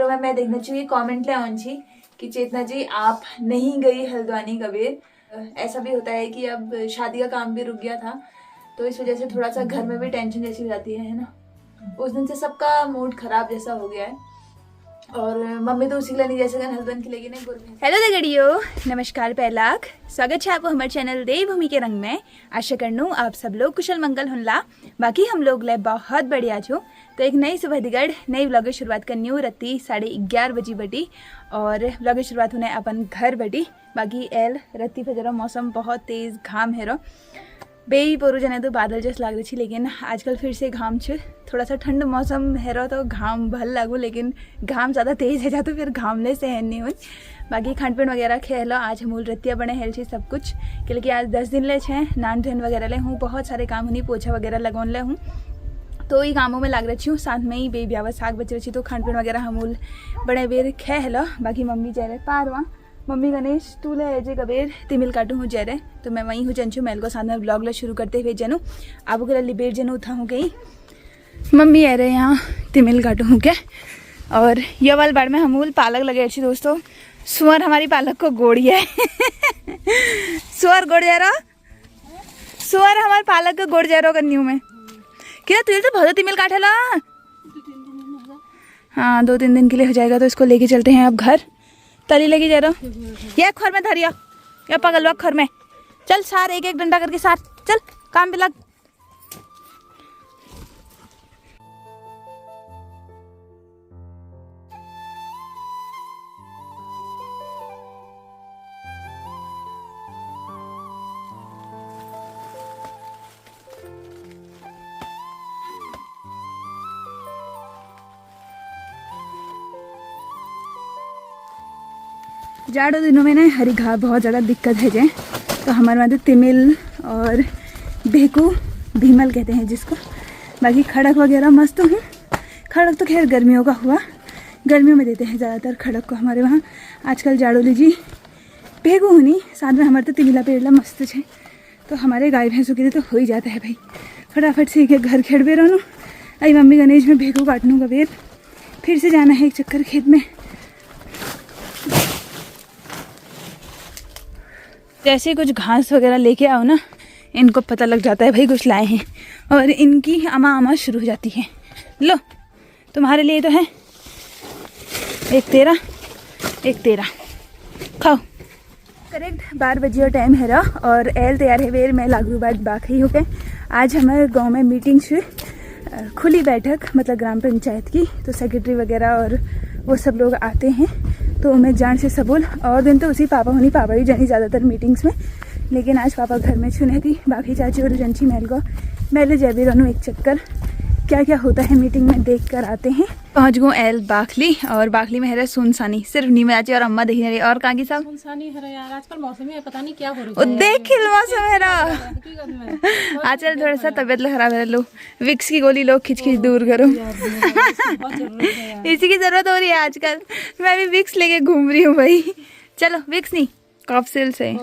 में मैं देखना चाहिए कमेंट ले आउन छी कि चेतना जी आप नहीं गई हल्द्वानी कबीर। ऐसा भी होता है कि अब शादी का काम भी रुक गया था, तो इस वजह से थोड़ा सा घर में भी टेंशन जैसी हो जाती है ना। उस दिन से सबका मूड खराब जैसा हो गया है और मम्मी तो उसी के लिए नहीं जैसे हस्बैंड के लिए नहीं बोल रही। हेलो दगड़ियो, नमस्कार पहलाक स्वागत है आपको हमारे चैनल देवभूमि के रंग में। आशा करनू आप सब लोग कुशल मंगल हुनला। बाकी हम लोग ले बहुत बढ़िया छो। तो एक नई सुबह दिगड़ नई व्लॉग की शुरुआत करनी हूँ राती 11:30 बजे बटी और व्लॉग की शुरुआत होने अपन घर बटी। बाकी एल राती पे जरा मौसम बहुत तेज़ घाम है रो बेई पोरू जने तो बादल जैसे लग रही थी, लेकिन आजकल फिर से घाम छ। थोड़ा सा ठंड मौसम है रो तो घाम भल लागू, लेकिन घाम ज़्यादा तेज़ है जा तो फिर घामले सहन नहीं हुई। बाकी खान पीन वगैरह खेलो आज हमूल रतिया बने हेल छी सब कुछ, क्योंकि आज 10 दिन ले छे नान धन वगैरह ले हूँ, बहुत सारे काम हुई पोछा वगैरह लगौन ले हूँ, तो ये कामों में लग रही हूँ। साथ में ही बेबी आवा साग बच रही, तो खान पीन वगैरह हमूल बड़े बेर खे हेलो। बाकी मम्मी जा रहे पारवा, मम्मी गणेश तू ले जे कबेर तिमिल काटू हूँ जा रहे, तो मैं वहीं हूँ जंचू मेल को साथ में ब्लॉग ला शुरू करते हुए जनू आपको के लिए बेर जनू उठा हूँ गई। मम्मी आ रहे यहाँ तिमिल काटू हूँ क्या, और ये वाल बाड़ में हमूल पालक लगे अच्छी दोस्तों। सुअर हमारी पालक को गोड़ी है सुअर गोड़ जा रहा, सुअर हमारे पालक को गोड़ जा रहा करनी हूँ मैं। क्या तुझे तो बहुत तिमिल काटे ला? हाँ 2-3 दिन के लिए हो जाएगा, तो इसको लेके चलते हैं अब घर। तली लगी जा रहा ये खर में धरिया या पगलवा खर में चल, सार एक एक डंडा करके सार चल काम पे लग। जाड़ों दिनों में ना हरी घास बहुत ज़्यादा दिक्कत है जे, तो हमारे वहाँ तो तिमिल और भेकू भीमल कहते हैं जिसको। बाकी खड़क वगैरह मस्त हूँ। खड़क तो खैर गर्मियों का हुआ, गर्मियों में देते हैं ज़्यादातर खड़क को हमारे वहाँ। आजकल जाड़ो लीजिए भेकू हुनी, साथ में हमारे तो तिमिला पेड़ला मस्त है, तो हमारे गाय भैंसों के लिए तो हो ही जाता है भाई। फटाफट से एक घर खेड़ बेरो नू आई मम्मी गणेश में भेकू काटनू का बेर, फिर से जाना है एक चक्कर खेत में। जैसे कुछ घास वगैरह लेके आओ ना, इनको पता लग जाता है भाई कुछ लाए हैं, और इनकी आमा शुरू हो जाती है। लो तुम्हारे लिए तो है, एक तेरा खाओ। करेक्ट 12 बजे और टाइम है रहा, और एल तैयार है वेर मैं लागू बात बाकी हो गए। आज हमारे गांव में मीटिंग से खुली बैठक मतलब ग्राम पंचायत की, तो सेक्रेटरी वगैरह और वो सब लोग आते हैं, तो मैं जान से सबूल और दिन तो उसी पापा ही जानी ज़्यादातर मीटिंग्स में, लेकिन आज पापा घर में छुने थी। बाकी चाची और जंची महल को मैले जैबी रहूँ एक चक्कर क्या क्या होता है मीटिंग में देख कर आते हैं। पहुँच गो एल बाखली, और बाखली में है सुनसानी सिर्फ नीमा चाची और अम्मा देख रही। और काकी साहब सुनसानी है यार, आजकल मौसम ही पता नहीं क्या हो रहा है। देख खिल मौसम है आजकल थोड़ा सा तबियत खराब है, लो विक्स की गोली लोग खिंच दूर करो इसी की जरूरत हो रही है आजकल। मैं भी विक्स लेके घूम रही हूँ भाई। चलो विक्स नहीं कॉफसिल से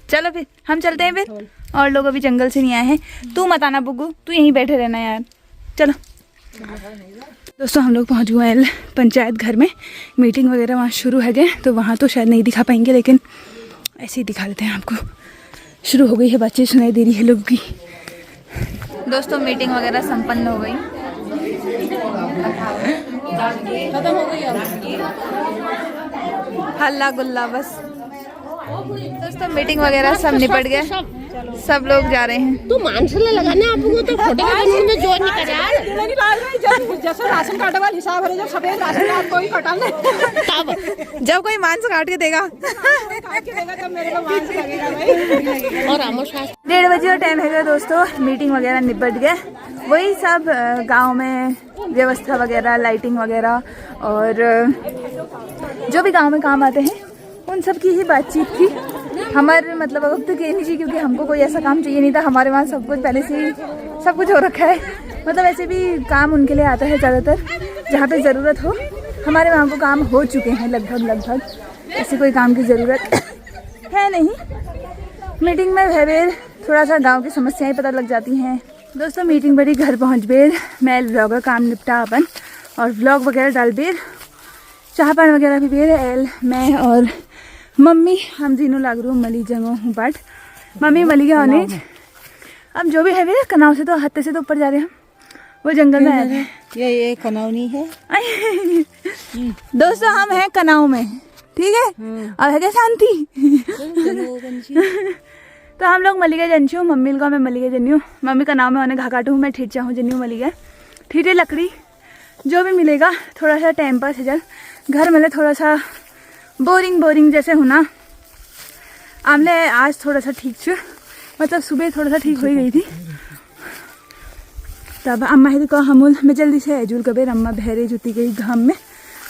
चलो फिर हम चलते हैं फिर, और लोग अभी जंगल से नहीं आए हैं। तू मत आना बुग्गू, तू यहीं बैठे रहना यार। चलो दोस्तों हम लोग पहुँच गए एल पंचायत घर में। मीटिंग वगैरह वहाँ शुरू है गए, तो वहाँ तो शायद नहीं दिखा पाएंगे, लेकिन ऐसे ही दिखा देते हैं आपको। शुरू हो गई है, बातचीत सुनाई दे रही है लोगों की। दोस्तों मीटिंग वगैरह संपन्न हो गई, खत्म हो गई हल्ला गुल्ला बस। दोस्तों मीटिंग वगैरह सब निपट गए, सब लोग जा रहे हैं। तू मानसला लगाना आपको तो फोटो में जोर नहीं कर यार। जैसे राशन कार्ड वाला हिसाब है, जब सफेद राशन कार्ड कोई कटा नहीं, तब जब कोई मांस काट के देगा तब मेरे को मांस लगेगा भाई। और 1:30 बजे का टाइम है दोस्तों। मीटिंग वगैरह निपट गए, वही सब गांव में व्यवस्था वगैरह लाइटिंग वगैरह और जो भी गांव में काम आते हैं उन सब की ही बातचीत थी। हमारे मतलब वक्त तो नहीं चाहिए, क्योंकि हमको कोई ऐसा काम चाहिए नहीं था। हमारे वहाँ सब कुछ पहले से ही सब कुछ हो रखा है, मतलब ऐसे भी काम उनके लिए आता है ज़्यादातर जहाँ पे ज़रूरत हो। हमारे वहाँ को काम हो चुके हैं लगभग, ऐसे कोई काम की ज़रूरत है नहीं। मीटिंग में भैबेर थोड़ा सा गांव की समस्याएं पता लग जाती हैं। दोस्तों मीटिंग बड़ी घर पहुँच बेर मैं व्लॉग का काम निपटा अपन और व्लॉग वगैरह डाल बेर चाह पान वगैरह भी पिए एल मैं और मम्मी हम तीनों लाग रू मली जगह हूँ बाट मम्मी मली गया होने अब जो भी है वे कनाव से तो हत्ते से तो ऊपर जा रहे हैं वो जंगल में आए थे। ये कनौनी है। दोस्तों हम हैं कनाव में, ठीक है, और है क्या शांति। तो हम लोग मलिका जंचू मम्मी को मैं मलिका जन्यू मम्मी का नाम है उन्हें घा काटू मैं ठीट चाहूँ जन्यू मलिका ठीटे लकड़ी जो भी मिलेगा थोड़ा सा टाइम पास है जल घर मिले थोड़ा सा बोरिंग जैसे होना आमले आज थोड़ा सा ठीक छू मतलब सुबह थोड़ा सा ठीक हो ही गई थी। तब अम्मा ही को हमूल मैं जल्दी से एजूल कबेर अम्मा बहरे जुती गई घाम में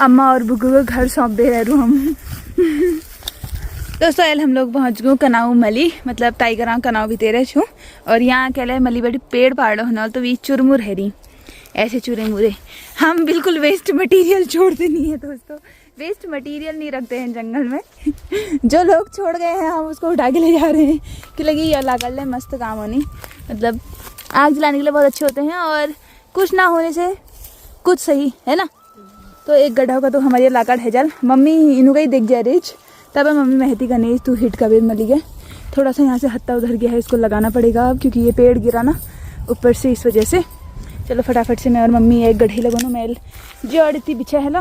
अम्मा और बुग्गू को घर सौंप दे रहे रू हम। दोस्तों एल हम लोग पहुँच गए कनाऊ मली मतलब टाइगर कनाऊ भी तेरे छू और यहाँ कहले मली बड़ी पेड़ पाड़ होना तो भी चुरमुर है रही ऐसे चूरे मुरे हम बिल्कुल वेस्ट मटेरियल छोड़ते नहीं है दोस्तों वेस्ट मटेरियल नहीं रखते हैं जंगल में जो लोग छोड़ गए हैं हम उसको उठा के ले जा रहे हैं कि लगी ये अल्लाह कर ले मस्त काम होनी मतलब आग जलाने के लिए बहुत अच्छे होते हैं और कुछ ना होने से कुछ सही है ना। तो एक गड्ढा का तो हमारे इलाका है जल मम्मी इनू का ही देख जाए रेज तब मम्मी महती का नहीं तू हिट कबीर मली गए थोड़ा सा यहाँ से हत्ता उधर गया है इसको लगाना पड़ेगा अब क्योंकि ये पेड़ गिरा ना ऊपर से इस वजह से। चलो फटाफट से मैं और मम्मी एक गड्ढी लगो मैल जड़ इतनी बिछा है ना।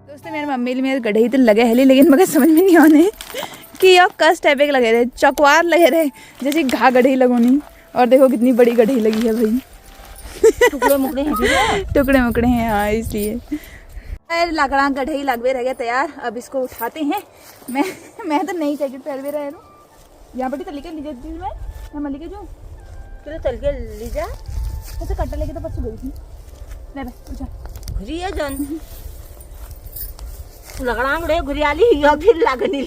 दोस्तों मेरी मम्मी मेरे गड्ढे तो लगे है लेकिन मगर समझ में नहीं आने कि अब कस टाइप के लगे रहे चौकवार लगे रहे जैसे घा गड्ढी लगोनी और देखो कितनी बड़ी गड्ढी लगी है भाई टुकड़े मुकड़े हैं हाँ इसलिए लकड़ा गड्ढे लगवे रह गया तैयार। अब इसको उठाते हैं मैं तो नहीं जैकेट पहन भी रहे यहाँ पर तल के लीजिए मैं मल्ली के जो चलो चल के ली जा ऐसे कट्टा लेके तो परसों गई थी ले उठा जन लकड़ा घुरियाली या फिर लागनी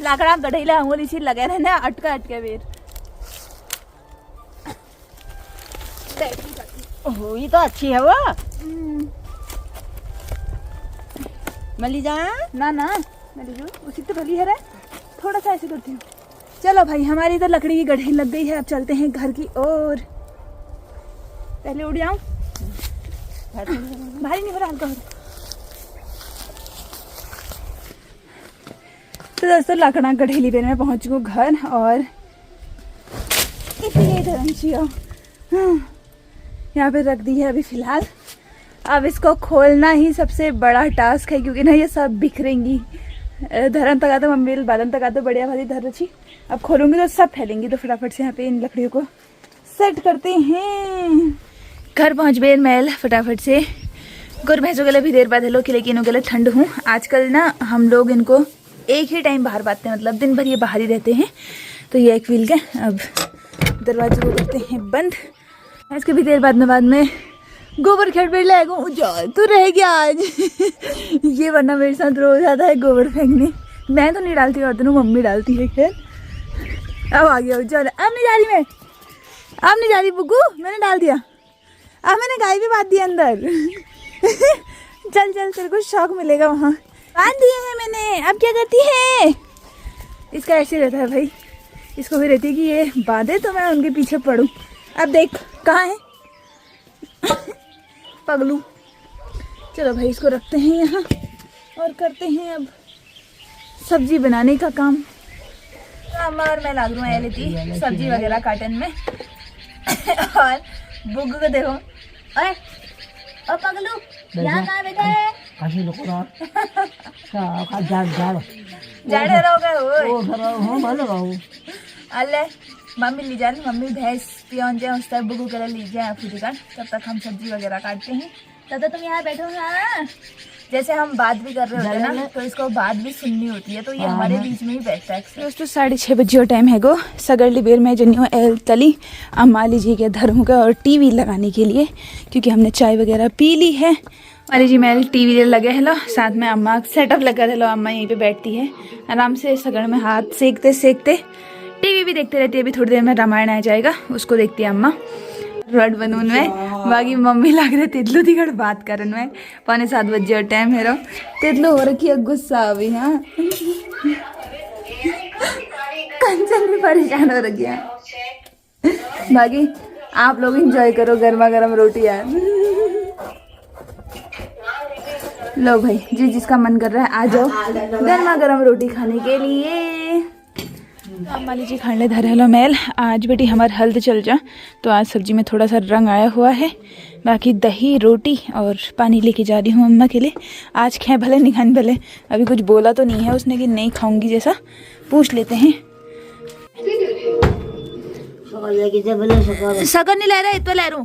लाकड़ा गढ़ैला अंगुली सी लगे रहने अटके बेर ओह ये तो अच्छी है वो मली जा ना मली जो उसी तो भली है रे थोड़ा सा ऐसे करती हूँ। चलो भाई हमारी इधर लकड़ी की गढ़ी लग गई है अब चलते हैं घर की ओर। पहले उड़ जाऊं भारी नहीं हो रहा हल्का हो रहा। तो दोस्तों लकड़ा गढ़ेली पे मैं पहुंच गई घर और इतनी धर्मशिया यहाँ पे रख दी है अभी फिलहाल। अब इसको खोलना ही सबसे बड़ा टास्क है क्योंकि ना ये सब बिखरेंगी धरन तक तो मम्मी बादन तक तो बढ़िया भारी धर रही अब खोलूंगी तो सब फैलेंगी तो फटाफट से यहाँ पे इन लकड़ियों को सेट करते हैं। घर पहुँच गए महल फटाफट से गुर भैंसों के लिए भी देर बाद हेलो कि लेकिन इनके लिए ठंड हूँ आजकल ना हम लोग इनको एक ही टाइम बाहर बांधते हैं मतलब दिन भर ये बाहर ही रहते हैं। तो ये एक व्हील के अब दरवाजे को करते हैं बंद। इसके भी देर बाद में गोबर खेड़ पे लाएगा तो रह गया आज ये वरना मेरे साथ रोज आता है गोबर फेंकने मैं तो नहीं डालती और दोनों मम्मी डालती है खैर। अब आ गया चल अब नहीं जा रही मैं अब नहीं जा रही बुग्गू मैंने डाल दिया अब मैंने गाय भी बांध दी अंदर चल तेरे को शौक मिलेगा वहाँ बांध दिए हैं मैंने। अब क्या करती है इसका ऐसे रहता है भाई इसको भी रहती है कि ये बांधे तो मैं उनके पीछे पड़ूं। अब देख कहाँ है पगलू। चलो भाई इसको रखते हैं यहाँ और करते हैं अब सब्जी बनाने का काम। और मैं लाग रहा हूँ सब्जी वगैरह काटन में और बुग्गू को देखो अरे ओ पगलू यहाँ कहाँ बैठा है जाड़े रहोगे अल्ले मम्मी ली जा मम्मी भैंस पियोन जाए उस तक बुग्गू के लिए ली जाए खुद का तब तक हम सब्जी वगैरह काटते हैं तब तक तुम यहाँ बैठो ना जैसे हम बात भी कर रहे होते हैं ना तो इसको बात भी सुननी होती है तो ये हमारे बीच में ही बैठता है। दोस्तों 6:30 बजे टाइम है गो सगरली बेर में जन्यू एल तली अम्मा लीजिए के धर्म का और टीवी लगाने के लिए क्योंकि हमने चाय वगैरह पी ली है। अरे जी मैं टीवी लगे हेलो साथ में अम्मा सेटअप लगा हेलो अम्मा यहीं पे बैठती है आराम से सगड़ में हाथ सेकते टीवी भी देखते रहती है। अभी थोड़ी देर में रामायण आ जाएगा उसको देखती है अम्मा। रोड बनून में बाकी मम्मी लग रहे तितलू तिकड़ बात करन में 6:45 बजे और टाइम है रो तितलू हो रखी है गुस्सा अभी। हाँ कंचन भी परेशान हो रखी है। बाकी आप लोग एंजॉय करो गर्मा गर्म रोटी यार। लो भाई जिस जिसका मन कर रहा है आ जाओ गर्मा गर्म रोटी खाने के लिए। अम्मा लीजिए खाने ले धरे हलो मैल। आज बेटी हमार हल्द चल जा तो आज सब्जी में थोड़ा सा रंग आया हुआ है। बाकी दही रोटी और पानी लेके जा रही हूँ अम्मा के लिए। आज खाए भले नहीं खाने भले, अभी कुछ बोला तो नहीं है उसने कि नहीं खाऊंगी जैसा। पूछ लेते हैं। सगर नहीं ले रहा इतना ले रू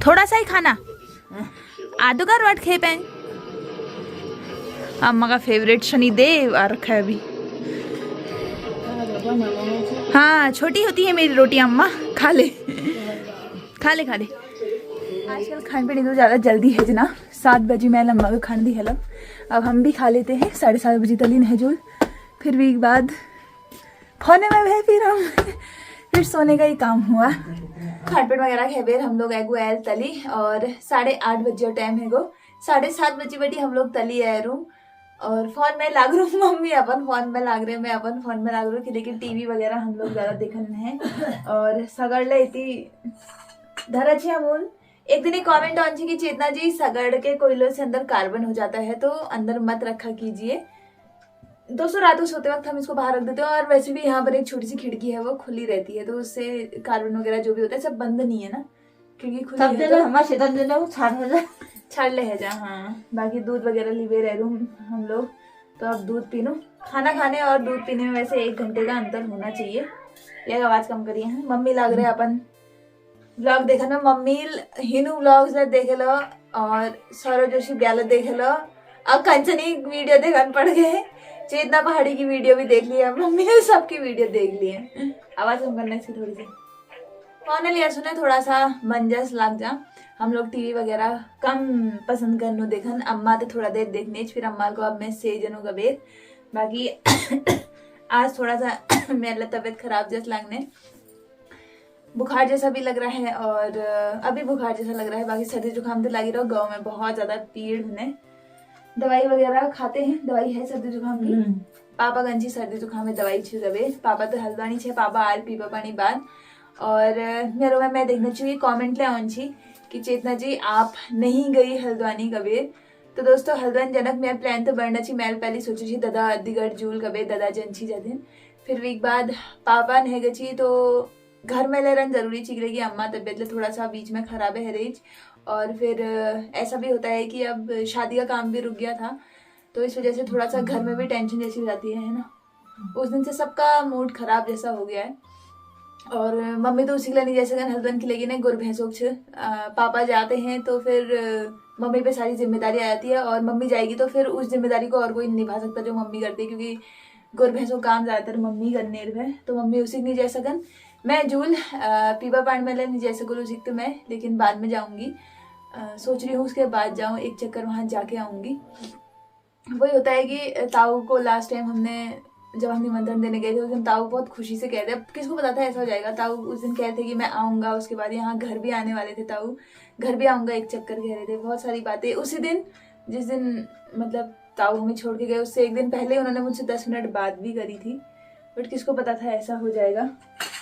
थोड़ा सा ही खाना आधो का रोट खे पे। अम्मा का फेवरेट शनिदेव आ रखा है अभी। हाँ छोटी होती है मेरी रोटी अम्मा खा ले खा ले खा ले। आजकल खान पीने तो ज़्यादा जल्दी है जना। 7 बजे मैं अम्मा को खान दी है। अब हम भी खा लेते हैं। 7:30 बजे तली नहजूल फिर भी बाद खोने में है फिर हम फिर सोने का ही काम हुआ। खाटपेट वगैरह खे बेर हम लोग एगो आयल तली और 8:30 बजे टाइम है गो। 7:30 बजे बेटी हम लोग तली आए रू और फोन में लाग रू। मम्मी अपन फोन में लाग रहे मैं अपन फोन में लाग रू कि लेकिन टीवी वगैरह हम लोग ज्यादा देखन है। और सगड़ ले इतनी धर अच्छी अमूल एक दिन कमेंट ऑन कि चेतना जी सगड़ के कोयलों से अंदर कार्बन हो जाता है तो अंदर मत रखा कीजिए। दोस्तों रात को सोते वक्त हम इसको बाहर रख देते हैं और वैसे भी यहाँ पर एक छोटी सी खिड़की है वो खुली रहती है तो उससे कार्बन वगैरह जो भी होता है सब बंद नहीं है ना। खिड़की खुली है तो छाड़ ले है जा। हाँ बाकी दूध वगैरह लिवे रह रू हम लोग तो अब दूध पी लो। खाना खाने और दूध पीने में वैसे 1 घंटे का अंतर होना चाहिए। ये आवाज कम करिए। हैं मम्मी लग रहे अपन ब्लॉग देखा ना मम्मी हिनू ब्लॉग्स देखे लो और सौरभ जोशी ब्याल देखे लो अब कंचनी वीडियो देखन पड़ गए। चेतना पहाड़ी की वीडियो भी देख ली है मम्मी ने सबकी वीडियो देख ली है। आवाज कम करना इसकी थोड़ी सी। कौन लिया सुने थोड़ा सा मंजस लग जा। हम लोग टीवी वगैरह कम पसंद करनो देखन। अम्मा तो थोड़ा देर देखने फिर अम्मा को अब मैं से जनू का बेर। बाकी आज थोड़ा सा मेरा तबीयत खराब जैसा लगने बुखार जैसा भी लग रहा है और अभी बुखार जैसा लग रहा है। बाकी सर्दी जुकाम तो लगी रहो। गाँव में बहुत ज्यादा पीड़ होने दवाई वगैरह खाते हैं। दवाई है सर्दी जुकाम की। पापा गंजी सर्दी जुकाम में दवाई छू गए। पापा तो हल्द्वानी छे पापा आल पीपा पानी बाद। और मेरे में मैं देखना चाहिए कमेंट ले आन छी कि चेतना जी आप नहीं गई हल्द्वानी कबे। तो दोस्तों हल्द्वानी जनक मेरा प्लान तो बढ़ना चाहिए। मैं पहले सोची थी दादा अद्दीगढ़ जूल कबे दादा जंची जदिन फिर वीक बाद पापा नहीं गई तो घर में ले रहन जरूरी चीज रहेगी। अम्मा तबियत थोड़ा सा बीच में खराब है रेज और फिर ऐसा भी होता है कि अब शादी का काम भी रुक गया था तो इस वजह से थोड़ा सा घर में भी टेंशन जैसी हो जाती है ना। उस दिन से सबका मूड खराब जैसा हो गया है और मम्मी तो उसी के लिए नहीं जैसे हस्बैंड की लेकिन गुर भैंसों पापा जाते हैं तो फिर मम्मी पे सारी जिम्मेदारी आ जाती है और मम्मी जाएगी तो फिर उस जिम्मेदारी को और कोई नहीं निभा सकता जो मम्मी करती है क्योंकि गुर भैंसों काम ज्यादातर मम्मी करने है तो मम्मी उसी नहीं जा सकन। मैं जूल पीपा पांड में नहीं जा सकूँ उसी तो मैं लेकिन बाद में जाऊंगी। सोच रही हूँ उसके बाद जाऊँ एक चक्कर वहां जाके आऊंगी। वही होता है कि ताऊ को लास्ट टाइम हमने जब हम निमंत्रण देने गए थे उस दिन ताऊ बहुत खुशी से कह रहे किसको पता था ऐसा हो जाएगा। ताऊ उस दिन कह रहे थे कि मैं आऊंगा उसके बाद यहाँ घर भी आने वाले थे। ताऊ घर भी आऊंगा एक चक्कर कह रहे थे बहुत सारी बातें। उसी दिन जिस दिन मतलब ताऊ हमें छोड़ के गए उससे एक दिन पहले उन्होंने मुझसे 10 मिनट बात भी करी थी बट किसको पता था ऐसा हो जाएगा।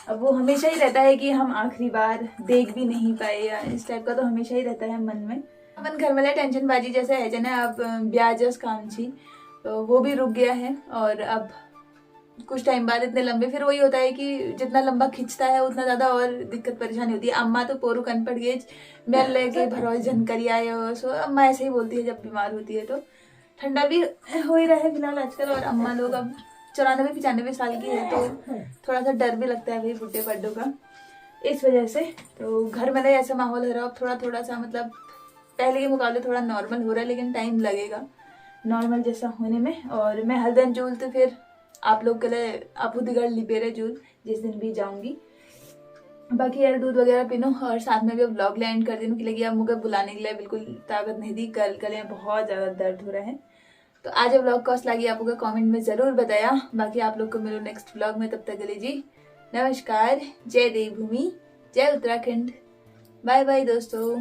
अब वो हमेशा ही रहता है कि हम आखिरी बार देख भी नहीं पाए या इस टाइप का तो हमेशा ही रहता है मन में। अपन घर में टेंशन बाजी जैसे है जना अब ब्याज काम थी तो वो भी रुक गया है और अब कुछ टाइम बाद इतने लंबे फिर वही होता है कि जितना लंबा खिंचता है उतना ज्यादा और दिक्कत परेशानी होती है। अम्मा तो पोरू कन पड़ गए मैं लेके भरोस जनकरी आए हो सो अम्मा ऐसे ही बोलती है जब बीमार होती है तो ठंडा भी हो ही रहा है फिलहाल आजकल। और अम्मा लोग अब 94-95 साल की है तो थोड़ा सा डर भी लगता है भाई बुढ़े पड्डों का इस वजह से। तो घर में ऐसा माहौल हो रहा है अब थोड़ा सा मतलब पहले के मुकाबले थोड़ा नॉर्मल हो रहा है लेकिन टाइम लगेगा नॉर्मल जैसा होने में। और मैं हल्दन जूल तो फिर आप लोग के लिए अद्दीगढ़ लिपेरे जूल जिस दिन भी जाऊंगी। बाकी यार दूध वगैरह पीनो और साथ में भी ब्लॉग लैंड कर देने के लिए अब मुझे बुलाने के लिए बिल्कुल ताकत नहीं दी। गले में बहुत ज़्यादा दर्द हो रहा है तो आज ब्लॉग कौस लगी आप लोग कमेंट में ज़रूर बताया। बाकी आप लोग को मिलो नेक्स्ट ब्लॉग में तब तक के लिए जी नमस्कार। जय देवभूमि जय उत्तराखंड। बाय बाय दोस्तों।